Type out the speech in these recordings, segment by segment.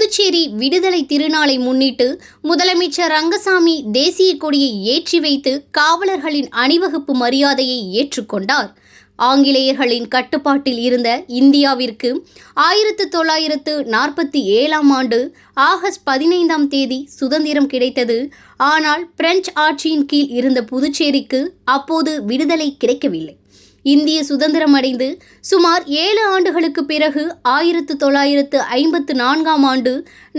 புதுச்சேரி விடுதலை திருநாளை முன்னிட்டு முதலமைச்சர் ரங்கசாமி தேசிய கொடியை ஏற்றி வைத்து காவலர்களின் அணிவகுப்பு மரியாதையை ஏற்றுக்கொண்டார். ஆங்கிலேயர்களின் கட்டுப்பாட்டில் இருந்த இந்தியாவிற்கு 1947ஆம் ஆண்டு ஆகஸ்ட் 15ஆம் தேதி சுதந்திரம் கிடைத்தது. ஆனால் பிரெஞ்சு ஆட்சியின் கீழ் இருந்த புதுச்சேரிக்கு அப்போது விடுதலை கிடைக்கவில்லை. இந்திய சுதந்திரம் அடைந்து சுமார் 7 ஆண்டுகளுக்கு பிறகு 1954ஆம் ஆண்டு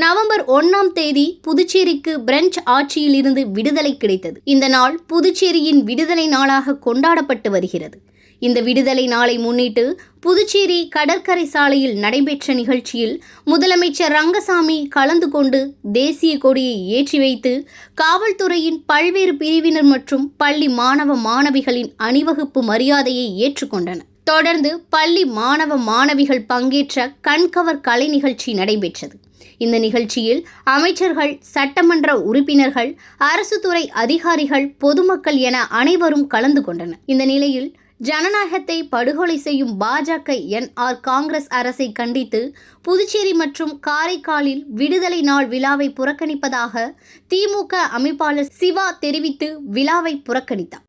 நவம்பர் 1ஆம் தேதி புதுச்சேரிக்கு பிரெஞ்சு ஆட்சியில் இருந்து விடுதலை கிடைத்தது. இந்த நாள் புதுச்சேரியின் விடுதலை நாளாக கொண்டாடப்பட்டு வருகிறது. இந்த விடுதலை நாளை முன்னிட்டு புதுச்சேரி கடற்கரை சாலையில் நடைபெற்ற நிகழ்ச்சியில் முதலமைச்சர் ரங்கசாமி கலந்து கொண்டு தேசிய கொடியை ஏற்றி வைத்து காவல்துறையின் பல்வேறு பிரிவினர் மற்றும் பள்ளி மாணவ மாணவிகளின் அணிவகுப்பு மரியாதையை ஏற்றுக்கொண்டனர். தொடர்ந்து பள்ளி மாணவ மாணவிகள் பங்கேற்ற கண்கவர் கலை நிகழ்ச்சி நடைபெற்றது. இந்த நிகழ்ச்சியில் அமைச்சர்கள், சட்டமன்ற உறுப்பினர்கள், அரசு துறை அதிகாரிகள், பொதுமக்கள் என அனைவரும் கலந்து கொண்டனர். இந்த நிலையில் ஜனநாயகத்தை படுகொலை செய்யும் பாஜக காங்கிரஸ் அரசை கண்டித்து புதுச்சேரி மற்றும் காரைக்காலில் விடுதலை நாள் விழாவை புறக்கணிப்பதாக திமுக அமைப்பாளர் சிவா தெரிவித்து விழாவை புறக்கணித்தார்.